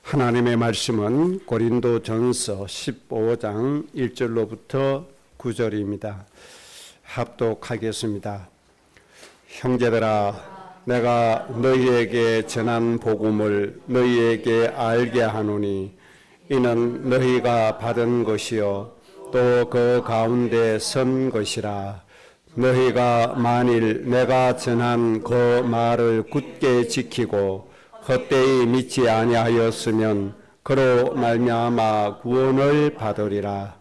하나님의 말씀은 고린도전서 15장 1절로부터 9절입니다. 합독하겠습니다. 형제들아, 내가 너희에게 전한 복음을 너희에게 알게 하노니 이는 너희가 받은 것이요 또 그 가운데 선 것이라. 너희가 만일 내가 전한 그 말을 굳게 지키고 헛되이 믿지 아니하였으면 그로 말미암아 구원을 받으리라.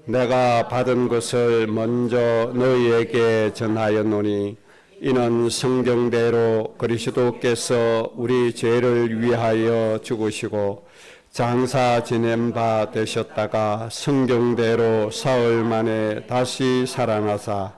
내가 받은 것을 먼저 너희에게 전하였노니 이는 성경대로 그리스도께서 우리 죄를 위하여 죽으시고 장사 지낸 바 되셨다가 성경대로 사흘 만에 다시 살아나사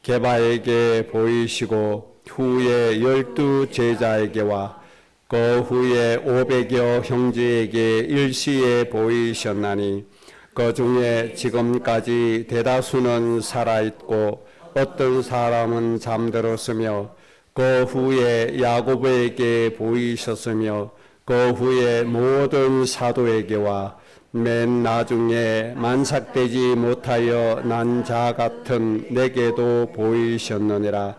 게바에게 보이시고 후에 12 제자에게와 그 후에 500여 형제에게 일시에 보이셨나니 그 중에 지금까지 대다수는 살아있고 어떤 사람은 잠들었으며 그 후에 야고보에게 보이셨으며 그 후에 모든 사도에게와 맨 나중에 만삭되지 못하여 난 자 같은 내게도 보이셨느니라.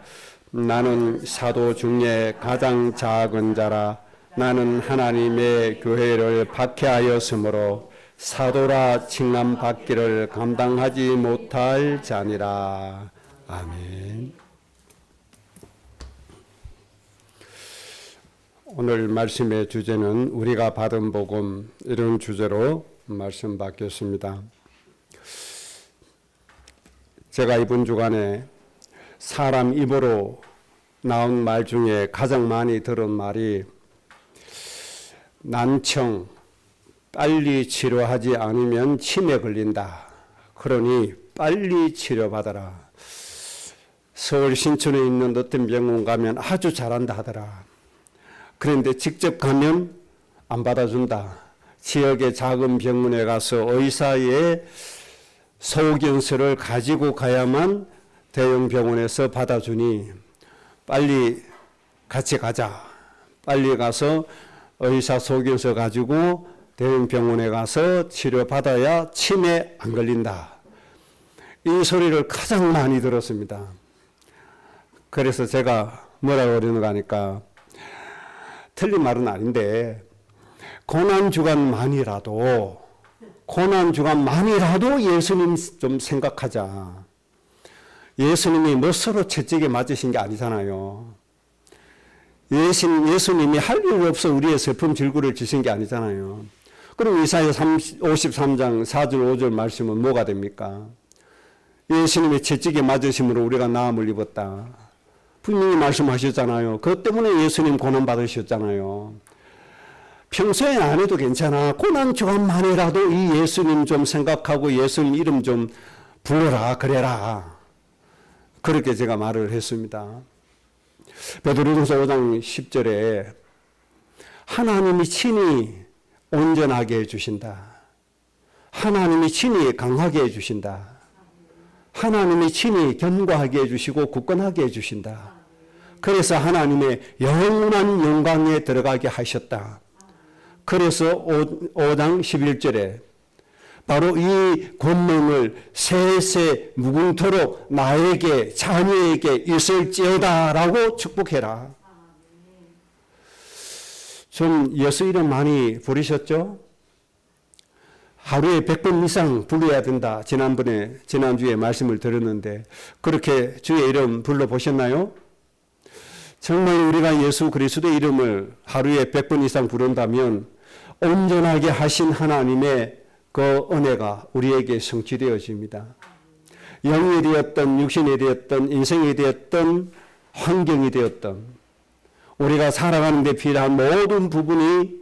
나는 사도 중에 가장 작은 자라. 나는 하나님의 교회를 박해하였으므로 사도라 칭함받기를 감당하지 못할 자니라. 아멘. 오늘 말씀의 주제는 우리가 받은 복음, 이런 주제로 말씀 받겠습니다. 제가 이번 주간에 사람 입으로 나온 말 중에 가장 많이 들은 말이 난청, 빨리 치료하지 않으면 치매 걸린다. 그러니 빨리 치료받아라. 서울 신촌에 있는 어떤 병원 가면 아주 잘한다 하더라. 그런데 직접 가면 안 받아준다. 지역의 작은 병원에 가서 의사의 소견서를 가지고 가야만 대형 병원에서 받아주니 빨리 같이 가자. 빨리 가서 의사 소견서 가지고 대형 병원에 가서 치료받아야 치매 안 걸린다. 이 소리를 가장 많이 들었습니다. 그래서 제가 뭐라고 그러는가 하니까 틀린 말은 아닌데 고난주간만이라도 예수님 좀 생각하자. 예수님이 멋으로 채찍에 맞으신 게 아니잖아요. 예수님이 할 일 없어 우리의 슬픔 질구를 지신 게 아니잖아요. 그럼 이사야 53장 4절 5절 말씀은 뭐가 됩니까? 예수님의 채찍에 맞으심으로 우리가 나음을 입었다. 분명히 말씀하셨잖아요. 그것 때문에 예수님 고난 받으셨잖아요. 평소에 안 해도 괜찮아. 고난주간만이라도 이 예수님 좀 생각하고 예수님 이름 좀 불러라 그래라. 그렇게 제가 말을 했습니다. 베드로전서 5장 10절에 하나님이 친히 온전하게 해주신다. 하나님이 친히 강하게 해주신다. 하나님이 친히 견고하게 해주시고 굳건하게 해주신다. 그래서 하나님의 영원한 영광에 들어가게 하셨다. 그래서 5장 11절에 바로 이 권능을 세세 무궁토록 나에게 자녀에게 있을지어다 라고 축복해라. 좀 예수 이름 많이 부르셨죠? 하루에 100번 이상 불러야 된다. 지난주에 말씀을 들었는데 그렇게 주의 이름 불러보셨나요? 정말 우리가 예수 그리스도의 이름을 하루에 100번 이상 부른다면 온전하게 하신 하나님의 그 은혜가 우리에게 성취되어집니다. 영이 되었던 육신이 되었던 인생이 되었던 환경이 되었던 우리가 살아가는 데 필요한 모든 부분이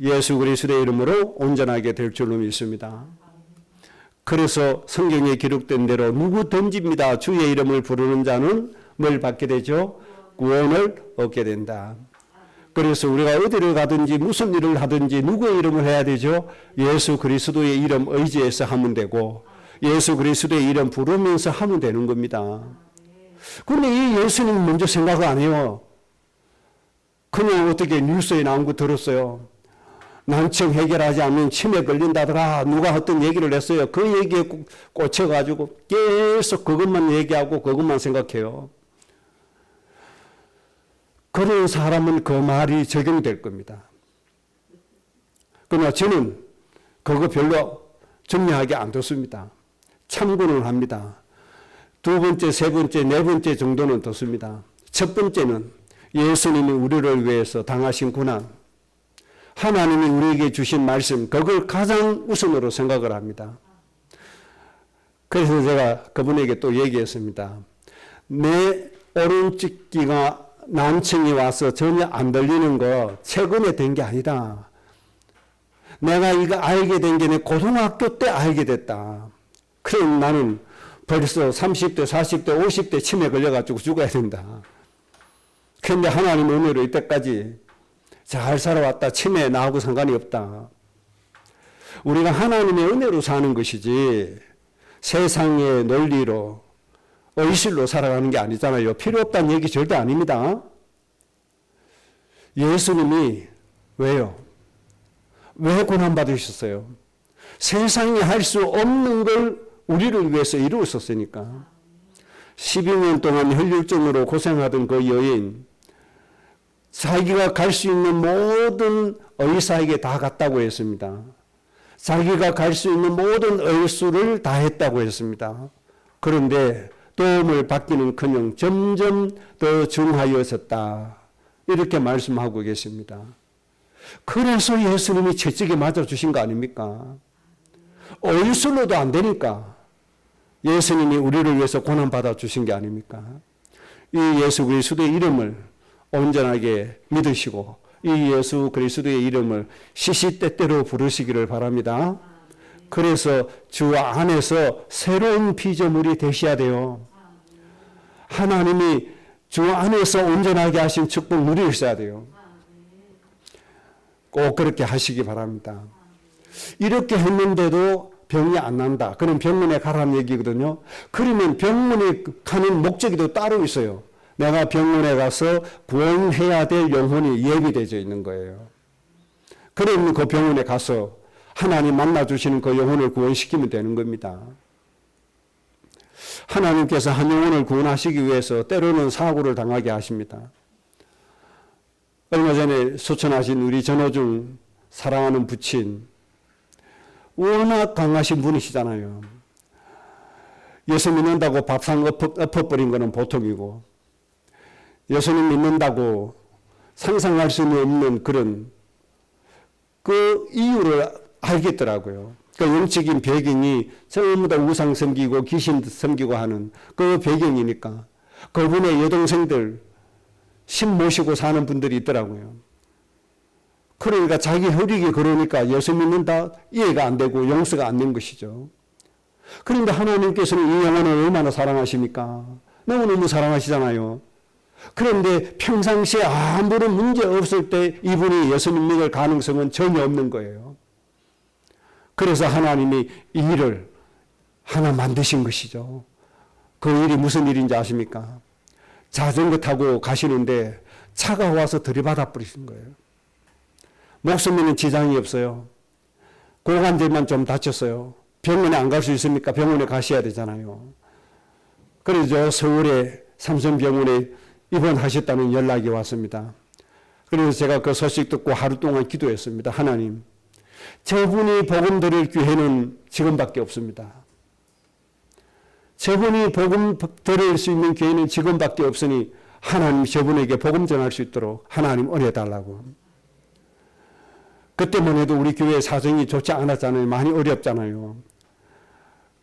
예수 그리스도의 이름으로 온전하게 될 줄로 믿습니다. 그래서 성경에 기록된 대로 누구든지입니다. 주의 이름을 부르는 자는 뭘 받게 되죠? 구원을 얻게 된다. 그래서 우리가 어디를 가든지 무슨 일을 하든지 누구의 이름을 해야 되죠? 예수 그리스도의 이름 의지해서 하면 되고 예수 그리스도의 이름 부르면서 하면 되는 겁니다. 그런데 이 예수님 먼저 생각 안 해요. 그냥 어떻게 뉴스에 나온 거 들었어요. 난청 해결하지 않으면 치매 걸린다더라. 누가 어떤 얘기를 했어요. 그 얘기에 꽂혀가지고 계속 그것만 얘기하고 그것만 생각해요. 그런 사람은 그 말이 적용될 겁니다. 그러나 저는 그거 별로 중요하게 안 뒀습니다. 참고는 합니다. 두 번째, 세 번째, 네 번째 정도는 뒀습니다. 첫 번째는 예수님이 우리를 위해서 당하신 고난, 하나님이 우리에게 주신 말씀, 그걸 가장 우선으로 생각을 합니다. 그래서 제가 그분에게 또 얘기했습니다. 내 오른쪽 귀가 난청이 와서 전혀 안 들리는 거 최근에 된 게 아니다. 내가 이거 알게 된 게 내 고등학교 때 알게 됐다. 그럼 나는 벌써 30대, 40대, 50대 치매 걸려가지고 죽어야 된다. 그런데 하나님 은혜로 이때까지 잘 살아왔다. 치매 나하고 상관이 없다. 우리가 하나님의 은혜로 사는 것이지 세상의 논리로 의실로 살아가는 게 아니잖아요. 필요 없다는 얘기 절대 아닙니다. 예수님이 왜요? 왜 고난받으셨어요? 세상이 할 수 없는 걸 우리를 위해서 이루었었으니까. 12년 동안 혈류증으로 고생하던 그 여인, 자기가 갈 수 있는 모든 의사에게 다 갔다고 했습니다. 자기가 갈 수 있는 모든 의술을 다 했다고 했습니다. 그런데 도움을 받기는커녕 점점 더 중하여졌다. 이렇게 말씀하고 계십니다. 그래서 예수님이 채찍에 맞아주신 거 아닙니까? 의술로도 안 되니까 예수님이 우리를 위해서 고난받아 주신 게 아닙니까? 이 예수 그리스도의 이름을 온전하게 믿으시고 이 예수 그리스도의 이름을 시시때때로 부르시기를 바랍니다. 그래서 주 안에서 새로운 피조물이 되셔야 돼요. 하나님이 주 안에서 온전하게 하신 축복 누리셔야 돼요. 꼭 그렇게 하시기 바랍니다. 이렇게 했는데도 병이 안 난다. 그럼 병원에 가라는 얘기거든요. 그러면 병원에 가는 목적이 또 따로 있어요. 내가 병원에 가서 구원해야 될 영혼이 예비되어 있는 거예요. 그러면 그 병원에 가서 하나님 만나주시는 그 영혼을 구원시키면 되는 겁니다. 하나님께서 한 영혼을 구원하시기 위해서 때로는 사고를 당하게 하십니다. 얼마 전에 소천하신 우리 전호중 사랑하는 부친, 워낙 강하신 분이시잖아요. 예수 믿는다고 밥상 엎어버린 거는 보통이고, 예수님 믿는다고 상상할 수 없는 그런 그 이유를 알겠더라고요. 그 영적인 배경이 전부 다 우상 섬기고 귀신 섬기고 하는 그 배경이니까 그분의 여동생들 신 모시고 사는 분들이 있더라고요. 그러니까 자기 혈육이 그러니까 예수 믿는다 이해가 안 되고 용서가 안 된 것이죠. 그런데 하나님께서는 이 영혼을 얼마나 사랑하십니까? 너무너무 사랑하시잖아요. 그런데 평상시에 아무런 문제 없을 때 이분이 예수님 믿을 가능성은 전혀 없는 거예요. 그래서 하나님이 이 일을 하나 만드신 것이죠. 그 일이 무슨 일인지 아십니까? 자전거 타고 가시는데 차가 와서 들이받아 버리신 거예요. 목숨에는 지장이 없어요. 고관절만 좀 다쳤어요. 병원에 안 갈 수 있습니까? 병원에 가셔야 되잖아요. 그래서 서울의 삼성병원에 입원하셨다는 연락이 왔습니다. 그래서 제가 그 소식 듣고 하루 동안 기도했습니다. 하나님, 저분이 복음 드릴 기회는 지금밖에 없습니다. 저분이 복음 드릴 수 있는 기회는 지금밖에 없으니 하나님 저분에게 복음 전할 수 있도록 하나님 은혜 달라고. 그때만 해도 우리 교회 사정이 좋지 않았잖아요. 많이 어렵잖아요.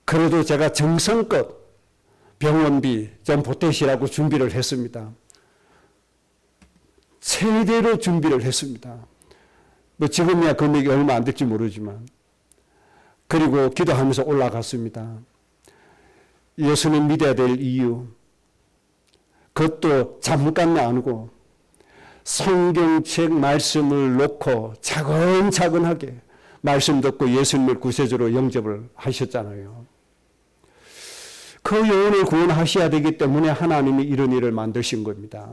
그래도 제가 정성껏 병원비 좀 보태시라고 준비를 했습니다. 최대로 준비를 했습니다. 뭐 지금이야 금액이 얼마 안 될지 모르지만. 그리고 기도하면서 올라갔습니다. 예수님 믿어야 될 이유, 그것도 잠깐 나누고 성경책 말씀을 놓고 차근차근하게 말씀 듣고 예수님을 구세주로 영접을 하셨잖아요. 그 영혼을 구원하셔야 되기 때문에 하나님이 이런 일을 만드신 겁니다.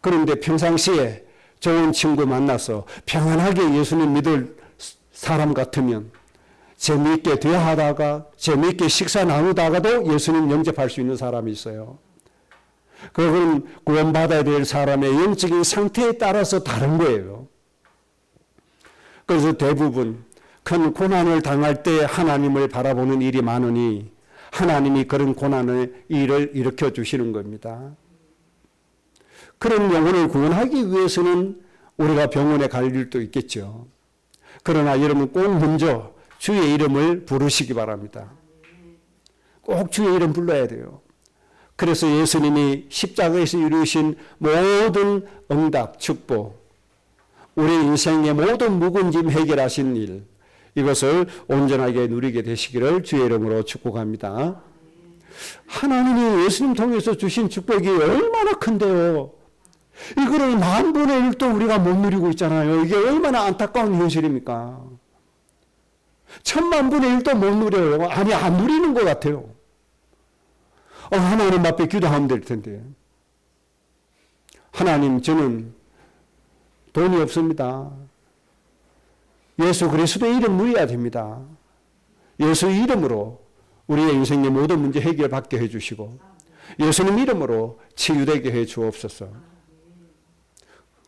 그런데 평상시에 좋은 친구 만나서 평안하게 예수님 믿을 사람 같으면 재미있게 대화하다가 재미있게 식사 나누다가도 예수님 영접할 수 있는 사람이 있어요. 그건 구원받아야 될 사람의 영적인 상태에 따라서 다른 거예요. 그래서 대부분 큰 고난을 당할 때 하나님을 바라보는 일이 많으니 하나님이 그런 고난의 일을 일으켜 주시는 겁니다. 그런 영혼을 구원하기 위해서는 우리가 병원에 갈 일도 있겠죠. 그러나 여러분 꼭 먼저 주의 이름을 부르시기 바랍니다. 꼭 주의 이름 불러야 돼요. 그래서 예수님이 십자가에서 이루신 모든 응답, 축복, 우리 인생의 모든 묵은 짐 해결하신 일, 이것을 온전하게 누리게 되시기를 주의 이름으로 축복합니다. 하나님이 예수님 통해서 주신 축복이 얼마나 큰데요. 이거를 10,000분의 1도 우리가 못 누리고 있잖아요. 이게 얼마나 안타까운 현실입니까? 10,000,000분의 1도 못 누려요. 아니, 안 누리는 것 같아요. 하나님 앞에 기도하면 될 텐데. 하나님, 저는 돈이 없습니다. 예수 그리스도의 이름 누려야 됩니다. 예수 이름으로 우리의 인생의 모든 문제 해결받게 해주시고 예수님 이름으로 치유되게 해 주옵소서.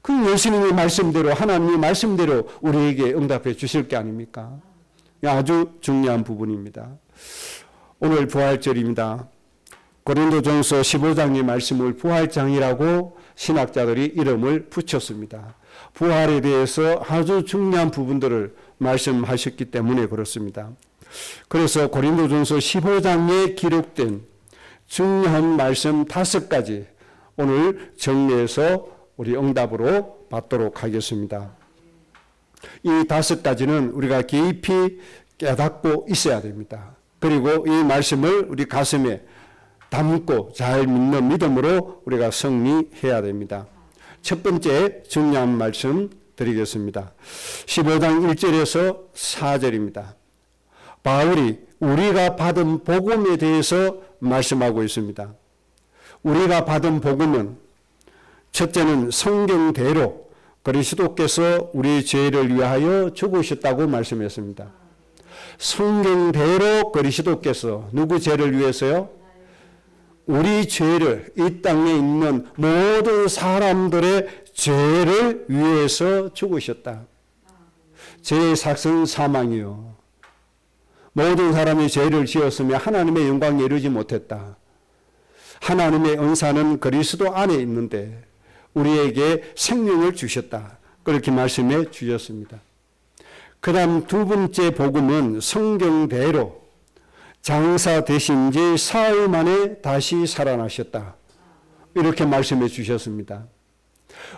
그 예수님의 말씀대로 하나님의 말씀대로 우리에게 응답해 주실 게 아닙니까? 아주 중요한 부분입니다. 오늘 부활절입니다. 고린도전서 15장의 말씀을 부활장이라고 신학자들이 이름을 붙였습니다. 부활에 대해서 아주 중요한 부분들을 말씀하셨기 때문에 그렇습니다. 그래서 고린도전서 15장에 기록된 중요한 말씀 5가지 오늘 정리해서 우리 응답으로 받도록 하겠습니다. 이 5가지는 우리가 깊이 깨닫고 있어야 됩니다. 그리고 이 말씀을 우리 가슴에 담고 잘 믿는 믿음으로 우리가 승리해야 됩니다. 첫 번째 중요한 말씀 드리겠습니다. 15장 1절에서 4절입니다. 바울이 우리가 받은 복음에 대해서 말씀하고 있습니다. 우리가 받은 복음은 첫째는 성경대로 그리스도께서 우리 죄를 위하여 죽으셨다고 말씀했습니다. 성경대로 그리스도께서 누구 죄를 위해서요? 우리 죄를, 이 땅에 있는 모든 사람들의 죄를 위해서 죽으셨다. 죄의 삭은 사망이요. 모든 사람이 죄를 지었으며 하나님의 영광에 이르지 못했다. 하나님의 은사는 그리스도 안에 있는데 우리에게 생명을 주셨다. 그렇게 말씀해 주셨습니다. 그 다음 두 번째 복음은 성경대로 장사 되신 지 사흘 만에 다시 살아나셨다. 이렇게 말씀해 주셨습니다.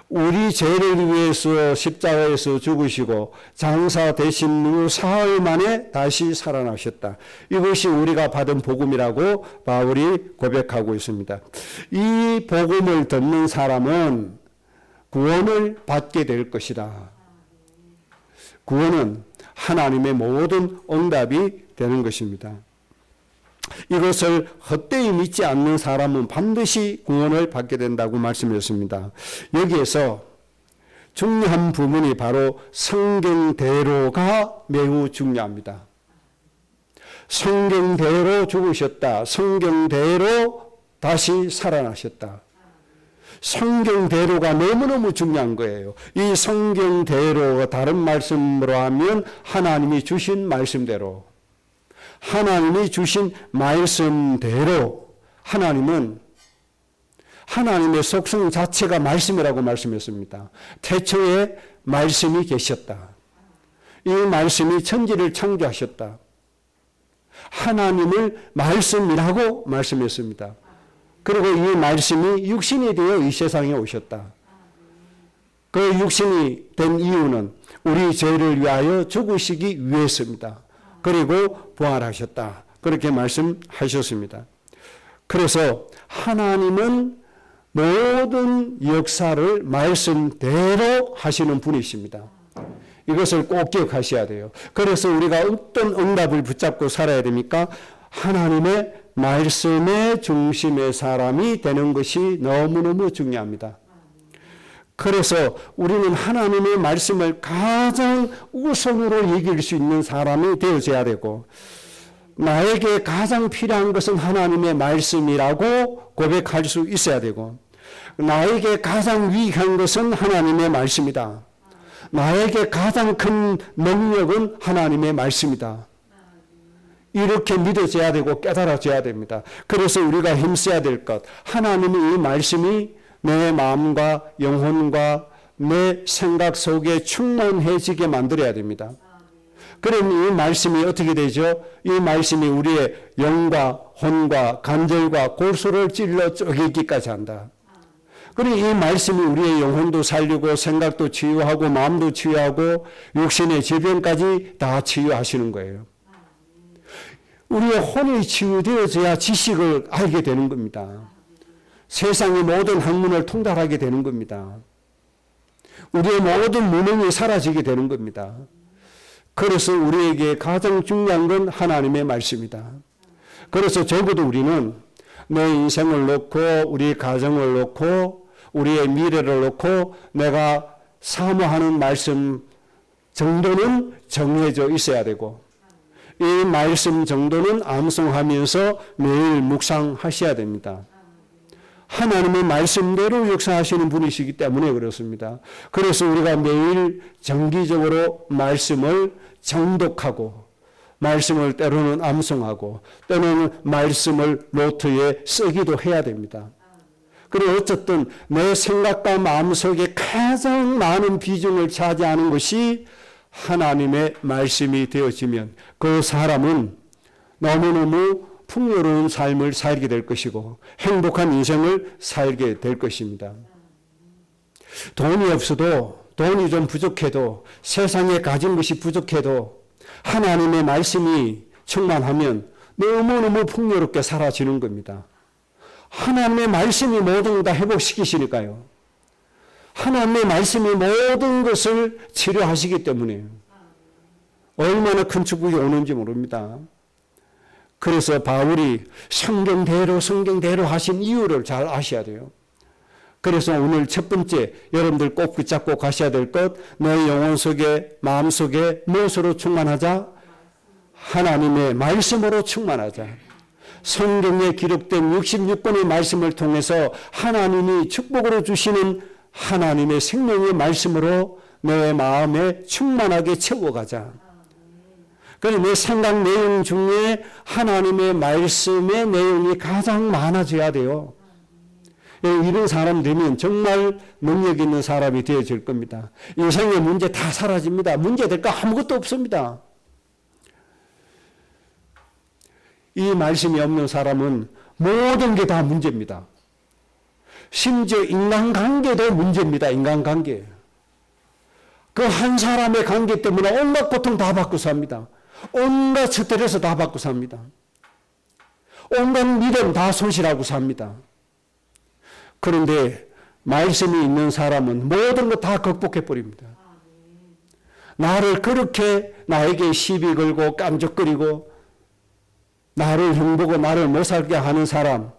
우리 죄를 위해서 십자가에서 죽으시고 장사 되신 후 사흘 만에 다시 살아나셨다. 이것이 우리가 받은 복음이라고 바울이 고백하고 있습니다. 이 복음을 듣는 사람은 구원을 받게 될 것이다. 구원은 하나님의 모든 응답이 되는 것입니다. 이것을 헛되이 믿지 않는 사람은 반드시 구원을 받게 된다고 말씀했습니다. 여기에서 중요한 부분이 바로 성경대로가 매우 중요합니다. 성경대로 죽으셨다. 성경대로 다시 살아나셨다. 성경대로가 너무너무 중요한 거예요. 이 성경대로가 다른 말씀으로 하면 하나님이 주신 말씀대로, 하나님이 주신 말씀대로, 하나님은 하나님의 속성 자체가 말씀이라고 말씀했습니다. 태초에 말씀이 계셨다. 이 말씀이 천지를 창조하셨다. 하나님을 말씀이라고 말씀했습니다. 그리고 이 말씀이 육신이 되어 이 세상에 오셨다. 그 육신이 된 이유는 우리 죄를 위하여 죽으시기 위해서입니다. 그리고 부활하셨다. 그렇게 말씀하셨습니다. 그래서 하나님은 모든 역사를 말씀대로 하시는 분이십니다. 이것을 꼭 기억하셔야 돼요. 그래서 우리가 어떤 응답을 붙잡고 살아야 됩니까? 하나님의 말씀의 중심의 사람이 되는 것이 너무너무 중요합니다. 그래서 우리는 하나님의 말씀을 가장 우선으로 여길 수 있는 사람이 되어져야 되고, 나에게 가장 필요한 것은 하나님의 말씀이라고 고백할 수 있어야 되고, 나에게 가장 유익한 것은 하나님의 말씀이다. 나에게 가장 큰 능력은 하나님의 말씀이다. 이렇게 믿어져야 되고 깨달아져야 됩니다. 그래서 우리가 힘써야 될 것, 하나님의 이 말씀이 내 마음과 영혼과 내 생각 속에 충만해지게 만들어야 됩니다. 그럼 이 말씀이 어떻게 되죠? 이 말씀이 우리의 영과 혼과 관절과 골수를 찔러 쪼개기까지 한다. 그리고 이 말씀이 우리의 영혼도 살리고 생각도 치유하고 마음도 치유하고 육신의 질병까지 다 치유하시는 거예요. 우리의 혼이 치유되어져야 지식을 알게 되는 겁니다. 세상의 모든 학문을 통달하게 되는 겁니다. 우리의 모든 무능이 사라지게 되는 겁니다. 그래서 우리에게 가장 중요한 건 하나님의 말씀이다. 그래서 적어도 우리는 내 인생을 놓고 우리 가정을 놓고 우리의 미래를 놓고 내가 사모하는 말씀 정도는 정해져 있어야 되고, 이 말씀 정도는 암송하면서 매일 묵상하셔야 됩니다. 하나님의 말씀대로 역사하시는 분이시기 때문에 그렇습니다. 그래서 우리가 매일 정기적으로 말씀을 정독하고, 말씀을 때로는 암송하고, 때로는 말씀을 노트에 쓰기도 해야 됩니다. 그리고 어쨌든 내 생각과 마음속에 가장 많은 비중을 차지하는 것이 하나님의 말씀이 되어지면 그 사람은 너무너무 풍요로운 삶을 살게 될 것이고 행복한 인생을 살게 될 것입니다. 돈이 없어도, 돈이 좀 부족해도, 세상에 가진 것이 부족해도 하나님의 말씀이 충만하면 너무너무 풍요롭게 살아지는 겁니다. 하나님의 말씀이 모든 걸 다 회복시키시니까요. 하나님의 말씀이 모든 것을 치료하시기 때문에 얼마나 큰 축복이 오는지 모릅니다. 그래서 바울이 성경대로 하신 이유를 잘 아셔야 돼요. 그래서 오늘 첫 번째 여러분들 꼭 붙잡고 가셔야 될 것, 내 영혼 속에 마음 속에 무엇으로 충만하자? 하나님의 말씀으로 충만하자. 성경에 기록된 66권의 말씀을 통해서 하나님이 축복으로 주시는 하나님의 생명의 말씀으로 내 마음에 충만하게 채워가자. 그래서 내 생각 내용 중에 하나님의 말씀의 내용이 가장 많아져야 돼요. 이런 사람 되면 정말 능력 있는 사람이 되어질 겁니다. 인생의 문제 다 사라집니다. 문제 될 거 아무것도 없습니다. 이 말씀이 없는 사람은 모든 게 다 문제입니다. 심지어 인간관계도 문제입니다. 인간관계. 그 한 사람의 관계 때문에 온갖 고통 다 받고 삽니다. 온갖 스트레스 다 받고 삽니다. 온갖 믿음 다 손실하고 삽니다. 그런데 말씀이 있는 사람은 모든 것 다 극복해 버립니다. 나를 그렇게 나에게 시비 걸고 깜적거리고 나를 흉보고 나를 못 살게 하는 사람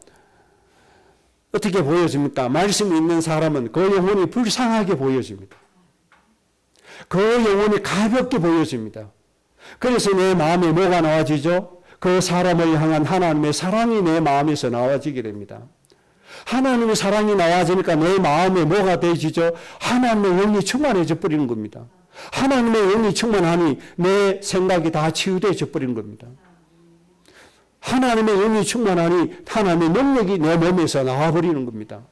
어떻게 보여집니까? 말씀이 있는 사람은 그 영혼이 불쌍하게 보여집니다. 그 영혼이 가볍게 보여집니다. 그래서 내 마음에 뭐가 나와지죠? 그 사람을 향한 하나님의 사랑이 내 마음에서 나와지게 됩니다. 하나님의 사랑이 나와지니까 내 마음에 뭐가 되어지죠? 하나님의 영이 충만해져 버리는 겁니다. 하나님의 영이 충만하니 내 생각이 다 치유되어져 버리는 겁니다. 하나님의 영이 충만하니 하나님의 능력이 내 몸에서 나와버리는 겁니다.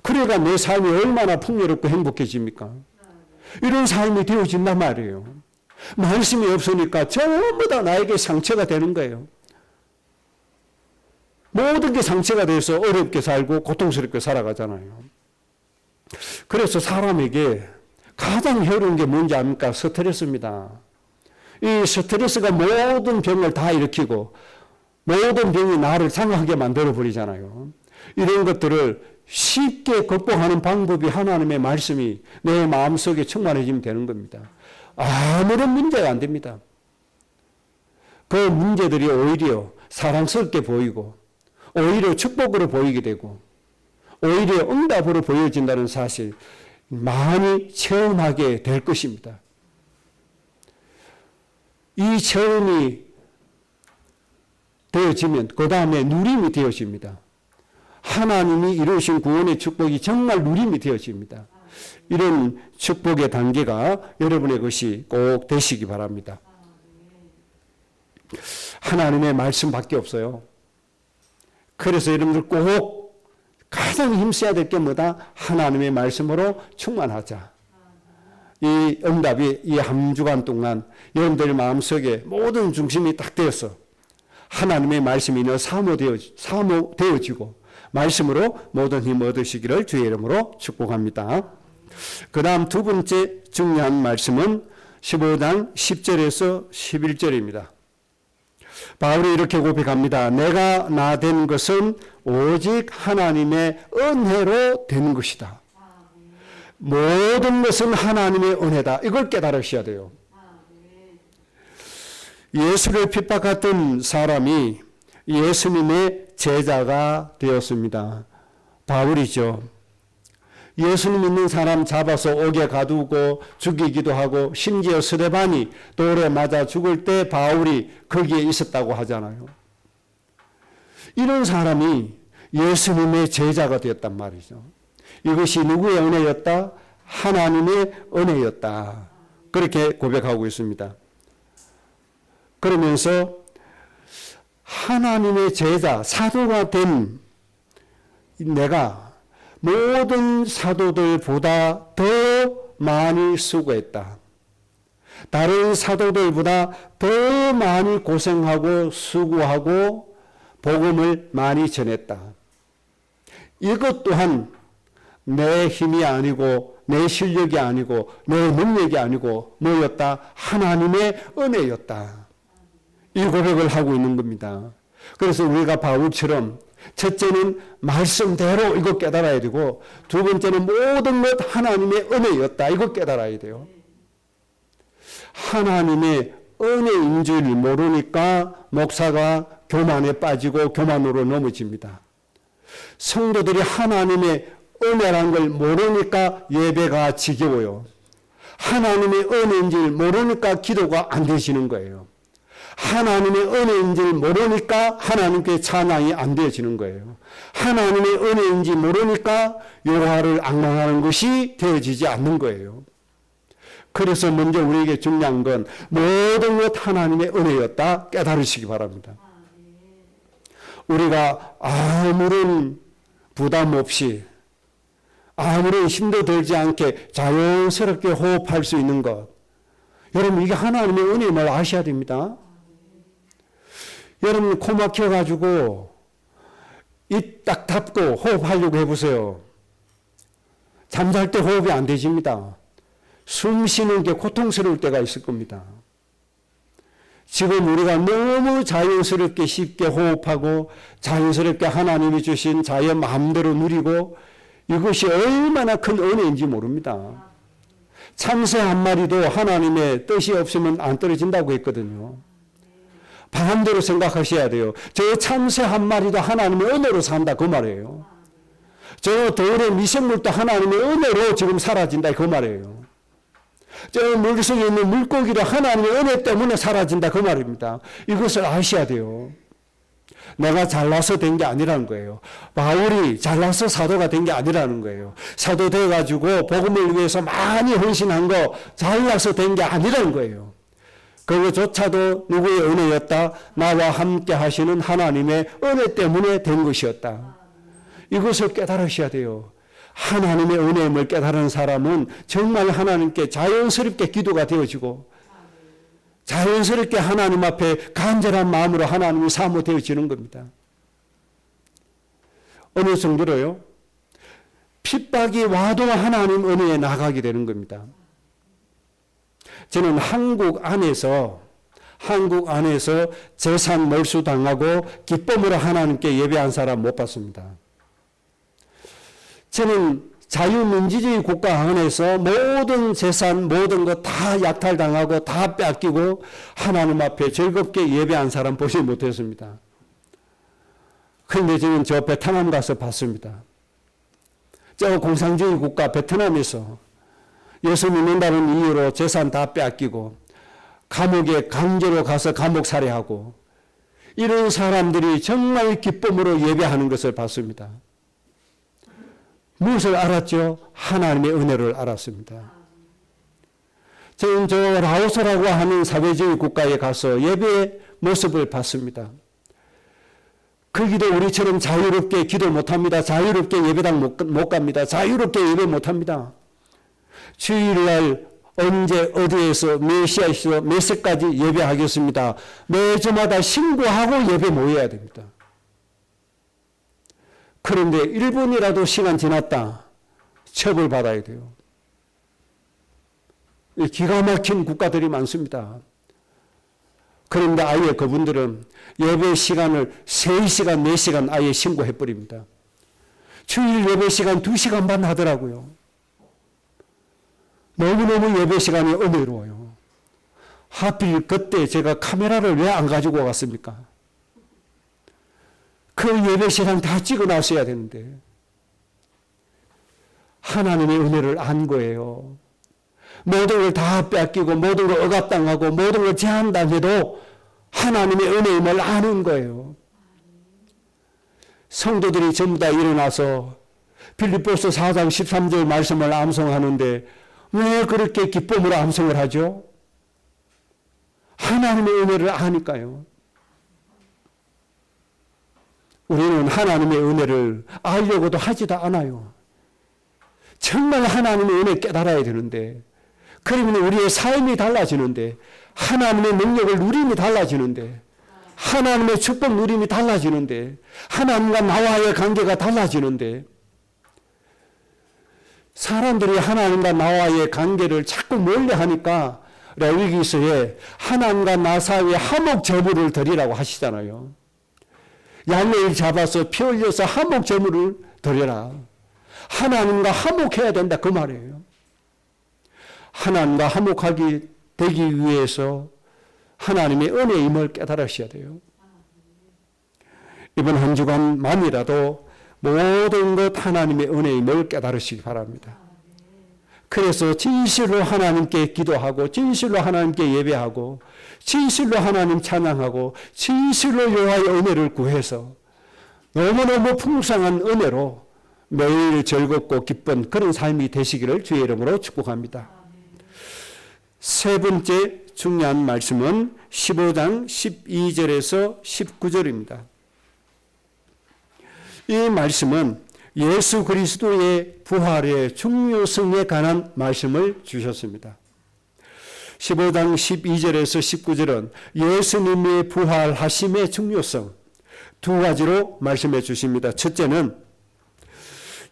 그러니까 내 삶이 얼마나 풍요롭고 행복해집니까? 이런 삶이 되어진단 말이에요. 말씀이 없으니까 전부 다 나에게 상처가 되는 거예요. 모든 게 상처가 돼서 어렵게 살고 고통스럽게 살아가잖아요. 그래서 사람에게 가장 해로운 게 뭔지 압니까? 스트레스입니다. 이 스트레스가 모든 병을 다 일으키고 모든 병이 나를 장악하게 만들어버리잖아요. 이런 것들을 쉽게 극복하는 방법이 하나님의 말씀이 내 마음속에 충만해지면 되는 겁니다. 아무런 문제가 안 됩니다. 그 문제들이 오히려 사랑스럽게 보이고 오히려 축복으로 보이게 되고 오히려 응답으로 보여진다는 사실, 많이 체험하게 될 것입니다. 이 체험이 되어지면 그 다음에 누림이 되어집니다. 하나님이 이루신 구원의 축복이 정말 누림이 되어집니다. 이런 축복의 단계가 여러분의 것이 꼭 되시기 바랍니다. 하나님의 말씀밖에 없어요. 그래서 여러분들 꼭 가장 힘써야 될 게 뭐다? 하나님의 말씀으로 충만하자. 이 응답이 이 한 주간 동안 여러분들 마음속에 모든 중심이 딱 되어서 하나님의 말씀이 사모되어지고 말씀으로 모든 힘 얻으시기를 주의 이름으로 축복합니다. 그 다음 두 번째 중요한 말씀은 15장 10절에서 11절입니다. 바울이 이렇게 고백합니다. 내가 나 된 것은 오직 하나님의 은혜로 된 것이다. 모든 것은 하나님의 은혜다. 이걸 깨달으셔야 돼요. 예수를 핍박했던 사람이 예수님의 제자가 되었습니다. 바울이죠. 예수님 믿는 사람 잡아서 옥에 가두고 죽이기도 하고 심지어 스데반이 돌에 맞아 죽을 때 바울이 거기에 있었다고 하잖아요. 이런 사람이 예수님의 제자가 되었단 말이죠. 이것이 누구의 은혜였다? 하나님의 은혜였다. 그렇게 고백하고 있습니다. 그러면서 하나님의 제자, 사도가 된 내가 모든 사도들보다 더 많이 수고했다. 다른 사도들보다 더 많이 고생하고 수고하고 복음을 많이 전했다. 이것 또한 내 힘이 아니고 내 실력이 아니고 내 능력이 아니고 뭐였다? 하나님의 은혜였다. 이 고백을 하고 있는 겁니다. 그래서 우리가 바울처럼 첫째는 말씀대로 이거 깨달아야 되고 두 번째는 모든 것 하나님의 은혜였다. 이거 깨달아야 돼요. 하나님의 은혜인 줄 모르니까 목사가 교만에 빠지고 교만으로 넘어집니다. 성도들이 하나님의 은혜라는 걸 모르니까 예배가 지겨워요. 하나님의 은혜인 줄 모르니까 기도가 안 되시는 거예요. 하나님의 은혜인 줄 모르니까 하나님께 찬양이 안 되어지는 거예요. 하나님의 은혜인지 모르니까 여호와를 앙망하는 것이 되어지지 않는 거예요. 그래서 먼저 우리에게 중요한 건 모든 것 하나님의 은혜였다 깨달으시기 바랍니다. 우리가 아무런 부담 없이 아무런 힘도 들지 않게 자연스럽게 호흡할 수 있는 것. 여러분 이게 하나님의 은혜임을 아셔야 됩니다. 여러분 코 막혀가지고 입 딱 닫고 호흡하려고 해보세요. 잠잘 때 호흡이 안 되집니다. 숨 쉬는 게 고통스러울 때가 있을 겁니다. 지금 우리가 너무 자연스럽게 쉽게 호흡하고 자연스럽게 하나님이 주신 자연 마음대로 누리고 이것이 얼마나 큰 은혜인지 모릅니다. 참새 한 마리도 하나님의 뜻이 없으면 안 떨어진다고 했거든요. 반대로 생각하셔야 돼요. 저 참새 한 마리도 하나님의 은혜로 산다 그 말이에요. 저 돌의 미생물도 하나님의 은혜로 지금 사라진다 그 말이에요. 저 물속에 있는 물고기도 하나님의 은혜 때문에 사라진다 그 말입니다. 이것을 아셔야 돼요. 내가 잘나서 된 게 아니라는 거예요. 바울이 잘나서 사도가 된 게 아니라는 거예요. 사도 돼가지고 복음을 위해서 많이 헌신한 거 잘나서 된 게 아니라는 거예요. 그거조차도 누구의 은혜였다? 나와 함께 하시는 하나님의 은혜 때문에 된 것이었다. 이것을 깨달으셔야 돼요. 하나님의 은혜임을 깨달은 사람은 정말 하나님께 자연스럽게 기도가 되어지고 자연스럽게 하나님 앞에 간절한 마음으로 하나님이 사모되어지는 겁니다. 어느 정도로요? 핍박이 와도 하나님 은혜에 나가게 되는 겁니다. 저는 한국 안에서 재산 몰수당하고 기쁨으로 하나님께 예배한 사람 못 봤습니다. 저는 자유민주주의 국가 안에서 모든 재산, 모든 것 다 약탈당하고 다 뺏기고 하나님 앞에 즐겁게 예배한 사람 보지 못했습니다. 그런데 저는 저 베트남 가서 봤습니다. 저 공산주의 국가 베트남에서 예수 믿는다는 이유로 재산 다 빼앗기고 감옥에 강제로 가서 감옥 살해하고 이런 사람들이 정말 기쁨으로 예배하는 것을 봤습니다. 무엇을 알았죠? 하나님의 은혜를 알았습니다. 저는 저 라오스라고 하는 사회주의 국가에 가서 예배의 모습을 봤습니다. 거기도 우리처럼 자유롭게 기도 못합니다. 자유롭게 예배당 못 갑니다. 자유롭게 예배 못합니다. 주일날 언제 어디에서 몇 시에서 몇 시까지 예배하겠습니다. 매주마다 신고하고 예배 모여야 됩니다. 그런데 1분이라도 시간 지났다 처벌받아야 돼요. 기가 막힌 국가들이 많습니다. 그런데 아예 그분들은 예배 시간을 3시간, 4시간 아예 신고해버립니다. 주일 예배 시간 2시간 반 하더라고요. 너무너무 예배 시간이 은혜로워요. 하필 그때 제가 카메라를 왜 안 가지고 갔습니까? 그 예배 시간 다 찍어놨어야 되는데 하나님의 은혜를 안 거예요. 모든 걸 다 뺏기고 모든 걸 억압당하고 모든 걸 제한당해도 하나님의 은혜임을 아는 거예요. 성도들이 전부 다 일어나서 빌립보서 4장 13절 말씀을 암송하는데 왜 그렇게 기쁨으로 암송을 하죠? 하나님의 은혜를 아니까요. 우리는 하나님의 은혜를 알려고도 하지도 않아요. 정말 하나님의 은혜 깨달아야 되는데 그러면 우리의 삶이 달라지는데 하나님의 능력을 누림이 달라지는데 하나님의 축복 누림이 달라지는데 하나님과 나와의 관계가 달라지는데 사람들이 하나님과 나와의 관계를 자꾸 멀리하니까 레위기서에 하나님과 나 사이에 화목 제물을 드리라고 하시잖아요. 양을 잡아서 피 흘려서 화목 제물을 드려라. 하나님과 화목해야 된다 그 말이에요. 하나님과 화목하기 되기 위해서 하나님의 은혜임을 깨달으셔야 돼요. 이번 한 주간만이라도 모든 것 하나님의 은혜임을 깨달으시기 바랍니다. 그래서 진실로 하나님께 기도하고 진실로 하나님께 예배하고 진실로 하나님 찬양하고 진실로 여호와의 은혜를 구해서 너무너무 풍성한 은혜로 매일 즐겁고 기쁜 그런 삶이 되시기를 주의 이름으로 축복합니다. 세 번째 중요한 말씀은 15장 12절에서 19절입니다. 이 말씀은 예수 그리스도의 부활의 중요성에 관한 말씀을 주셨습니다. 15장 12절에서 19절은 예수님의 부활하심의 중요성 두 가지로 말씀해 주십니다. 첫째는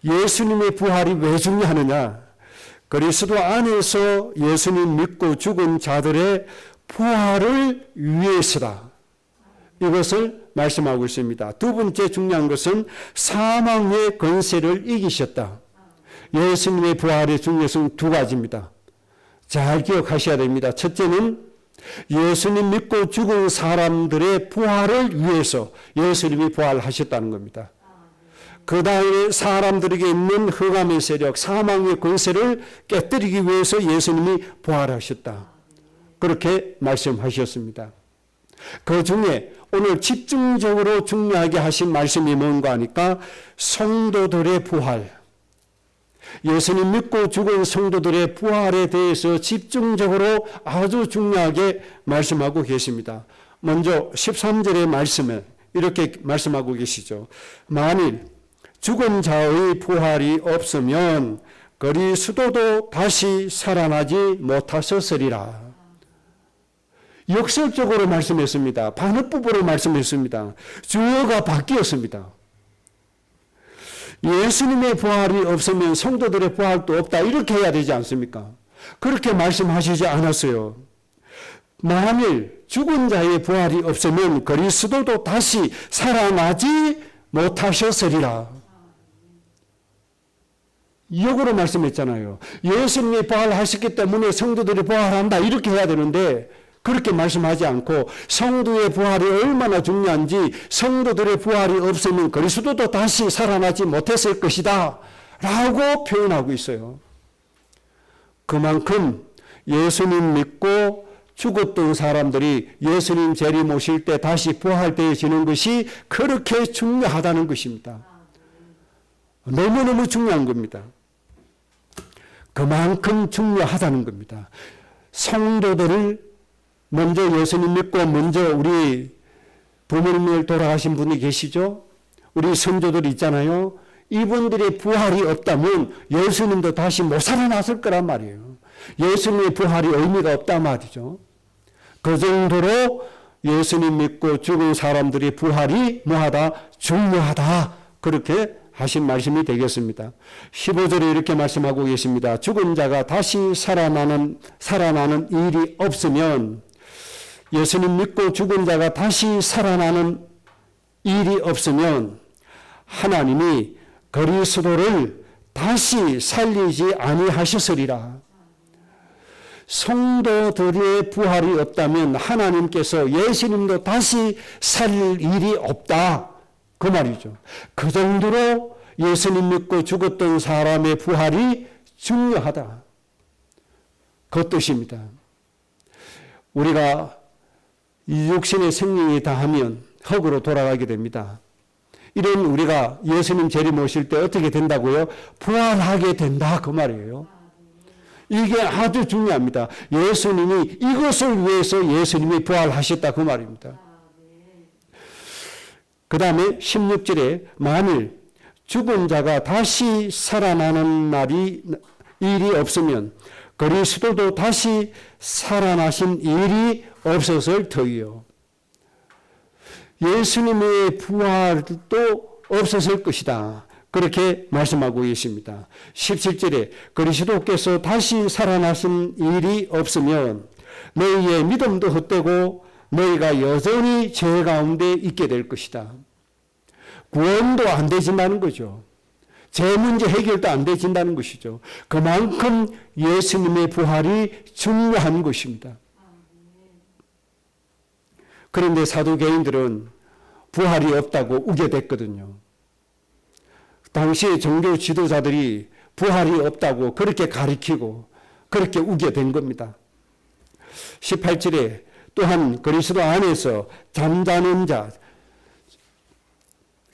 예수님의 부활이 왜 중요하느냐? 그리스도 안에서 예수님 믿고 죽은 자들의 부활을 위해서다. 이것을 말씀하고 있습니다. 두 번째 중요한 것은 사망의 권세를 이기셨다. 예수님의 부활의 중요성 두 가지입니다. 잘 기억하셔야 됩니다. 첫째는 예수님 믿고 죽은 사람들의 부활을 위해서 예수님이 부활하셨다는 겁니다. 그 다음에 사람들에게 있는 흑암의 세력, 사망의 권세를 깨뜨리기 위해서 예수님이 부활하셨다. 그렇게 말씀하셨습니다. 그 중에 오늘 집중적으로 중요하게 하신 말씀이 뭔가 하니까 성도들의 부활, 예수님 믿고 죽은 성도들의 부활에 대해서 집중적으로 아주 중요하게 말씀하고 계십니다. 먼저 13절의 말씀에 이렇게 말씀하고 계시죠. 만일 죽은 자의 부활이 없으면 그리스도도 다시 살아나지 못하셨으리라. 역설적으로 말씀했습니다. 반어법으로 말씀했습니다. 주어가 바뀌었습니다. 예수님의 부활이 없으면 성도들의 부활도 없다 이렇게 해야 되지 않습니까? 그렇게 말씀하시지 않았어요. 만일 죽은 자의 부활이 없으면 그리스도도 다시 살아나지 못하셨으리라. 역으로 말씀했잖아요. 예수님이 부활하셨기 때문에 성도들이 부활한다 이렇게 해야 되는데 그렇게 말씀하지 않고 성도의 부활이 얼마나 중요한지 성도들의 부활이 없으면 그리스도도 다시 살아나지 못했을 것이다 라고 표현하고 있어요. 그만큼 예수님 믿고 죽었던 사람들이 예수님 재림 오실 때 다시 부활되어지는 것이 그렇게 중요하다는 것입니다. 너무너무 중요한 겁니다. 그만큼 중요하다는 겁니다. 성도들을 먼저 예수님 믿고 먼저 우리 부모님을 돌아가신 분이 계시죠? 우리 선조들 있잖아요. 이분들의 부활이 없다면 예수님도 다시 못 살아났을 거란 말이에요. 예수님의 부활이 의미가 없단 말이죠. 그 정도로 예수님 믿고 죽은 사람들의 부활이 뭐하다? 중요하다. 그렇게 하신 말씀이 되겠습니다. 15절에 이렇게 말씀하고 계십니다. 죽은 자가 다시 살아나는 일이 없으면, 예수님 믿고 죽은 자가 다시 살아나는 일이 없으면 하나님이 그리스도를 다시 살리지 아니하셨으리라. 성도들의 부활이 없다면 하나님께서 예수님도 다시 살릴 일이 없다. 그 말이죠. 그 정도로 예수님 믿고 죽었던 사람의 부활이 중요하다. 그 뜻입니다. 우리가 이 육신의 생명이 다하면 흙으로 돌아가게 됩니다. 이런 우리가 예수님 재림 오실 때 어떻게 된다고요? 부활하게 된다. 그 말이에요. 이게 아주 중요합니다. 예수님이 이것을 위해서 예수님이 부활하셨다. 그 말입니다. 그 다음에 16절에 만일 죽은 자가 다시 살아나는 일이 없으면 그리스도도 다시 살아나신 일이 없었을 터이요. 예수님의 부활도 없었을 것이다. 그렇게 말씀하고 계십니다. 17절에 그리스도께서 다시 살아나신 일이 없으면 너희의 믿음도 헛되고 너희가 여전히 죄 가운데 있게 될 것이다. 구원도 안 되진다는 거죠. 제 문제 해결도 안 되진다는 것이죠. 그만큼 예수님의 부활이 중요한 것입니다. 그런데 사두개인들은 부활이 없다고 우겨댔거든요. 당시의 종교 지도자들이 부활이 없다고 그렇게 가리키고 그렇게 우겨댄 겁니다. 18절에 또한 그리스도 안에서 잠자는 자,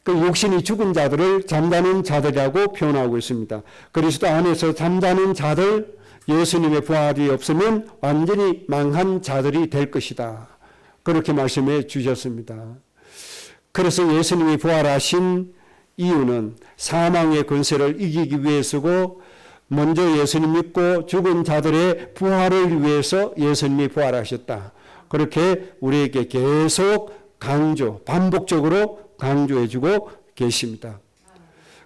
그 육신이 죽은 자들을 잠자는 자들이라고 표현하고 있습니다. 그리스도 안에서 잠자는 자들, 예수님의 부활이 없으면 완전히 망한 자들이 될 것이다. 그렇게 말씀해 주셨습니다. 그래서 예수님이 부활하신 이유는 사망의 권세를 이기기 위해서고 먼저 예수님 믿고 죽은 자들의 부활을 위해서 예수님이 부활하셨다. 그렇게 우리에게 계속 반복적으로 강조해주고 계십니다.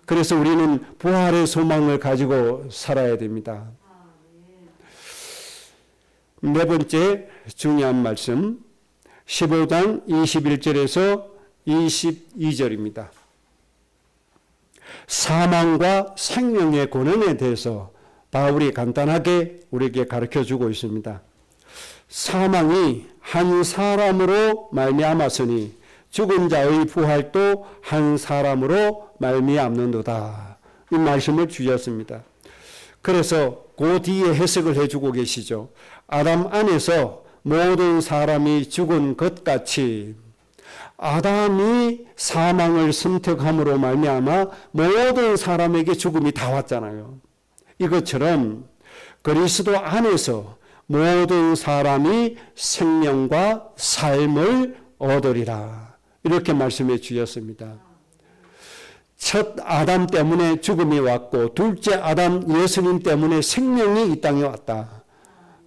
그래서 우리는 부활의 소망을 가지고 살아야 됩니다. 네 번째 중요한 말씀 15장 21절에서 22절입니다. 사망과 생명의 권한에 대해서 바울이 간단하게 우리에게 가르쳐주고 있습니다. 사망이 한 사람으로 말미암았으니 죽은 자의 부활도 한 사람으로 말미암는도다. 이 말씀을 주셨습니다. 그래서 그 뒤에 해석을 해주고 계시죠. 아담 안에서 모든 사람이 죽은 것 같이 아담이 사망을 선택함으로 말미암아 모든 사람에게 죽음이 다 왔잖아요. 이것처럼 그리스도 안에서 모든 사람이 생명과 삶을 얻으리라. 이렇게 말씀해 주셨습니다. 첫 아담 때문에 죽음이 왔고 둘째 아담 예수님 때문에 생명이 이 땅에 왔다.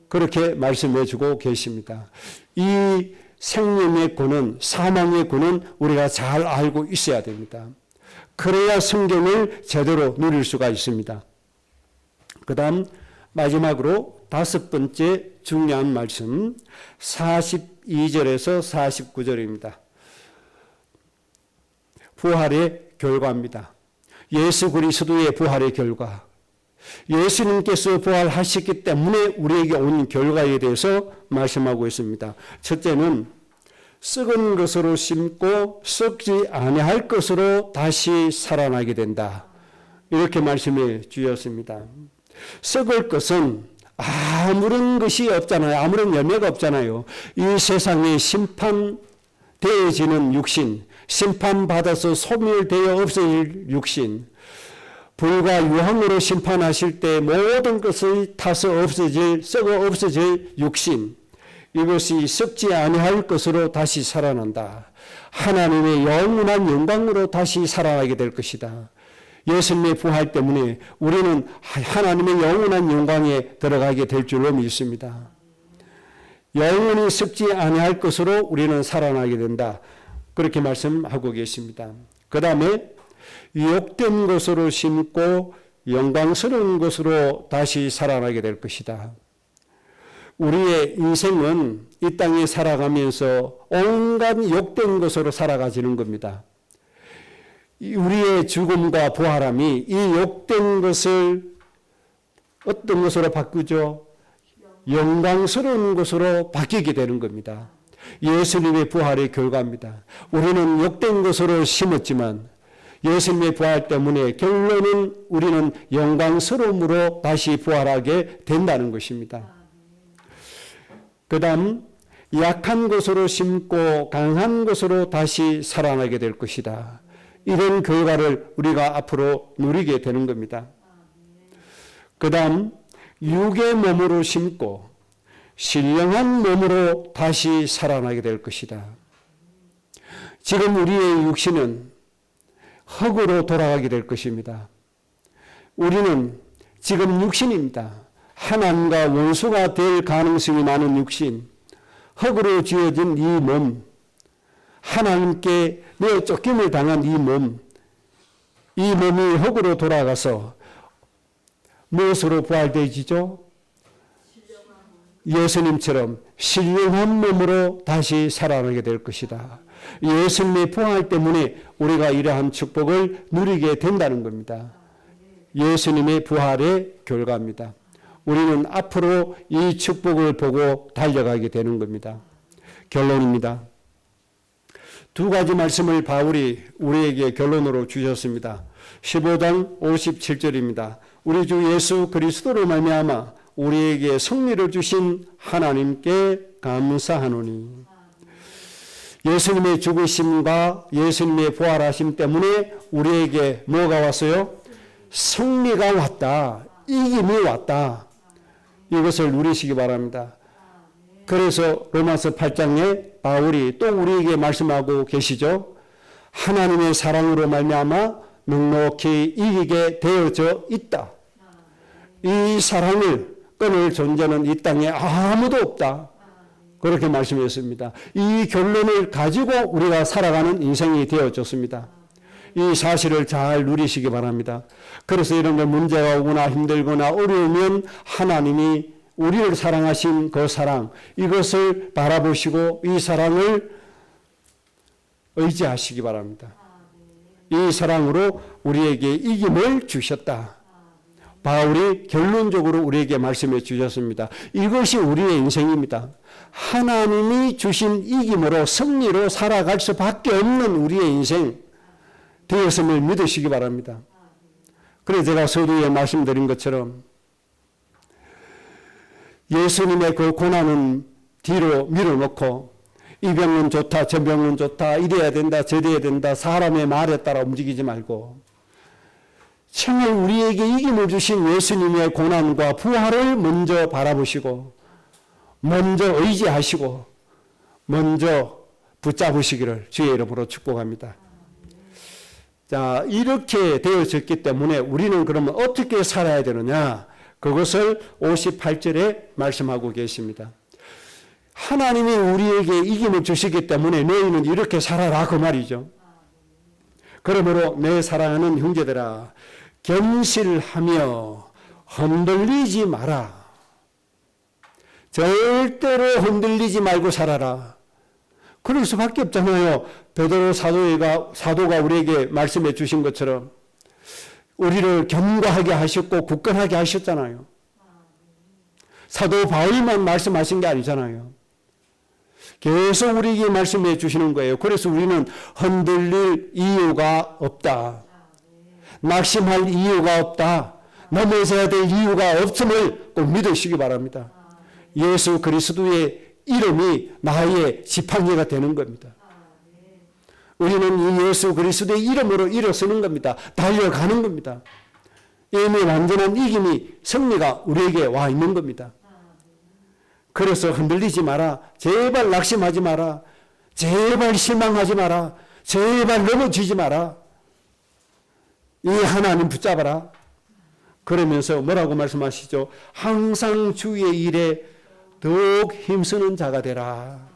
그렇게 말씀해 주고 계십니다. 이 생명의 권은, 사망의 권은 우리가 잘 알고 있어야 됩니다. 그래야 성경을 제대로 누릴 수가 있습니다. 그 다음 마지막으로 다섯 번째 중요한 말씀 42절에서 49절입니다. 부활의 결과입니다. 예수 그리스도의 부활의 결과. 예수님께서 부활하셨기 때문에 우리에게 온 결과에 대해서 말씀하고 있습니다. 첫째는 썩은 것으로 심고 썩지 아니할 것으로 다시 살아나게 된다. 이렇게 말씀해 주셨습니다. 썩을 것은 아무런 것이 없잖아요. 아무런 열매가 없잖아요. 이 세상에 심판되어지는 육신, 심판받아서 소멸되어 없어질 육신, 불과 유황으로 심판하실 때 모든 것이 타서 없어질, 썩어 없어질 육신, 이것이 썩지 아니할 것으로 다시 살아난다. 하나님의 영원한 영광으로 다시 살아나게 될 것이다. 예수님의 부활 때문에 우리는 하나님의 영원한 영광에 들어가게 될 줄로 믿습니다. 영원히 썩지 아니할 것으로 우리는 살아나게 된다. 그렇게 말씀하고 계십니다. 그 다음에 유혹된 것으로 심고 영광스러운 것으로 다시 살아나게 될 것이다. 우리의 인생은 이 땅에 살아가면서 온갖 욕된 것으로 살아가지는 겁니다. 우리의 죽음과 부활함이 이 욕된 것을 어떤 것으로 바꾸죠? 영광스러운 것으로 바뀌게 되는 겁니다. 예수님의 부활의 결과입니다. 우리는 욕된 것으로 심었지만 예수님의 부활 때문에 결론은 우리는 영광스러움으로 다시 부활하게 된다는 것입니다. 그 다음 약한 것으로 심고 강한 것으로 다시 살아나게 될 것이다. 이런 결과를 우리가 앞으로 누리게 되는 겁니다. 그 다음 육의 몸으로 심고 신령한 몸으로 다시 살아나게 될 것이다. 지금 우리의 육신은 흙으로 돌아가게 될 것입니다. 우리는 지금 육신입니다. 하나님과 원수가 될 가능성이 많은 육신, 흙으로 지어진 이 몸, 하나님께 내 쫓김을 당한 이 몸, 이 몸이 흙으로 돌아가서 무엇으로 부활되지죠? 예수님처럼 신령한 몸으로 다시 살아나게 될 것이다. 예수님의 부활 때문에 우리가 이러한 축복을 누리게 된다는 겁니다. 예수님의 부활의 결과입니다. 우리는 앞으로 이 축복을 보고 달려가게 되는 겁니다. 결론입니다. 두 가지 말씀을 바울이 우리에게 결론으로 주셨습니다. 15장 57절입니다. 우리 주 예수 그리스도로 말미암아 우리에게 승리를 주신 하나님께 감사하노니. 예수님의 죽으심과 예수님의 부활하심 때문에 우리에게 뭐가 왔어요? 승리가 왔다. 이김이 왔다. 이것을 누리시기 바랍니다. 그래서 로마서 8장에 바울이 또 우리에게 말씀하고 계시죠. 하나님의 사랑으로 말미암아 넉넉히 이기게 되어져 있다. 이 사랑을 끊을 존재는 이 땅에 아무도 없다. 그렇게 말씀했습니다. 이 결론을 가지고 우리가 살아가는 인생이 되어졌습니다. 이 사실을 잘 누리시기 바랍니다. 그래서 이런 게 문제가 오거나 힘들거나 어려우면 하나님이 우리를 사랑하신 그 사랑, 이것을 바라보시고 이 사랑을 의지하시기 바랍니다. 이 사랑으로 우리에게 이김을 주셨다. 바울이 결론적으로 우리에게 말씀해 주셨습니다. 이것이 우리의 인생입니다. 하나님이 주신 이김으로 승리로 살아갈 수밖에 없는 우리의 인생 되었음을 믿으시기 바랍니다. 그래서 제가 서두에 말씀드린 것처럼 예수님의 그 고난은 뒤로 밀어놓고 이 병은 좋다, 저 병은 좋다, 이래야 된다, 저래야 된다, 사람의 말에 따라 움직이지 말고 정말 우리에게 이김을 주신 예수님의 고난과 부활을 먼저 바라보시고 먼저 의지하시고 먼저 붙잡으시기를 주의 이름으로 축복합니다. 자, 이렇게 되어졌기 때문에 우리는 그러면 어떻게 살아야 되느냐? 그것을 58절에 말씀하고 계십니다. 하나님이 우리에게 이김을 주시기 때문에 너희는 이렇게 살아라 그 말이죠. 그러므로 내 사랑하는 형제들아 견실하며 흔들리지 마라. 절대로 흔들리지 말고 살아라. 그럴 수밖에 없잖아요. 베드로 사도가 우리에게 말씀해 주신 것처럼 우리를 견고하게 하셨고 굳건하게 하셨잖아요. 사도 바울만 말씀하신 게 아니잖아요. 계속 우리에게 말씀해 주시는 거예요. 그래서 우리는 흔들릴 이유가 없다. 낙심할 이유가 없다. 넘어져야 될 이유가 없음을 꼭 믿으시기 바랍니다. 예수 그리스도의 이름이 나의 지팡이가 되는 겁니다. 우리는 이 예수 그리스도의 이름으로 일어서는 겁니다. 달려가는 겁니다. 이미 완전한 이김이 승리가 우리에게 와 있는 겁니다. 그래서 흔들리지 마라. 제발 낙심하지 마라. 제발 실망하지 마라. 제발 넘어지지 마라. 이 하나님 붙잡아라. 그러면서 뭐라고 말씀하시죠? 항상 주의 일에 더욱 힘쓰는 자가 되라.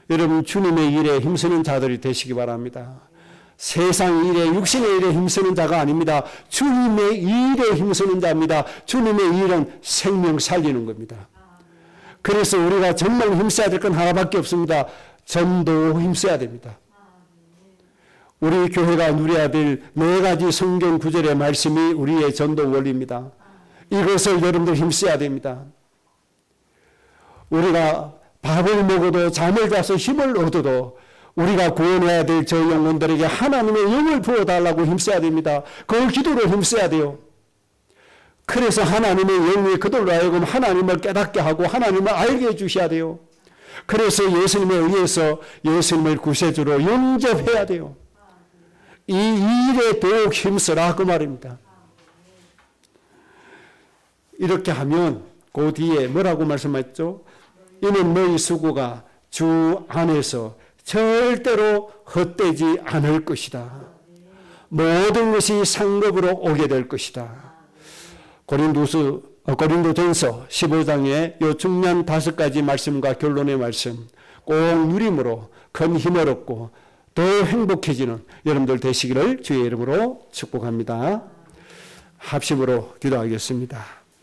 여러분 주님의 일에 힘쓰는 자들이 되시기 바랍니다. 세상 일에 육신의 일에 힘쓰는 자가 아닙니다. 주님의 일에 힘쓰는 자입니다. 주님의 일은 생명 살리는 겁니다. 그래서 우리가 정말 힘써야 될 건 하나밖에 없습니다. 전도 힘써야 됩니다. 우리 교회가 누려야 될 4가지 성경 구절의 말씀이 우리의 전도 원리입니다. 이것을 여러분들 힘써야 됩니다. 우리가 밥을 먹어도 잠을 자서 힘을 얻어도 우리가 구원해야 될 저 영혼들에게 하나님의 영을 부어달라고 힘써야 됩니다. 그 기도로 힘써야 돼요. 그래서 하나님의 영이 그들로 하여금 하나님을 깨닫게 하고 하나님을 알게 해주셔야 돼요. 그래서 예수님에 의해서 예수님을 구세주로 영접해야 돼요. 이 일에 더욱 힘쓰라 그 말입니다. 이렇게 하면 그 뒤에 뭐라고 말씀했죠? 이는 너희 수고가 주 안에서 절대로 헛되지 않을 것이다. 모든 것이 상급으로 오게 될 것이다. 고린도전서 15장의 요 중요한 5가지 말씀과 결론의 말씀 꼭 누림으로 큰 힘을 얻고 더 행복해지는 여러분들 되시기를 주의 이름으로 축복합니다. 합심으로 기도하겠습니다.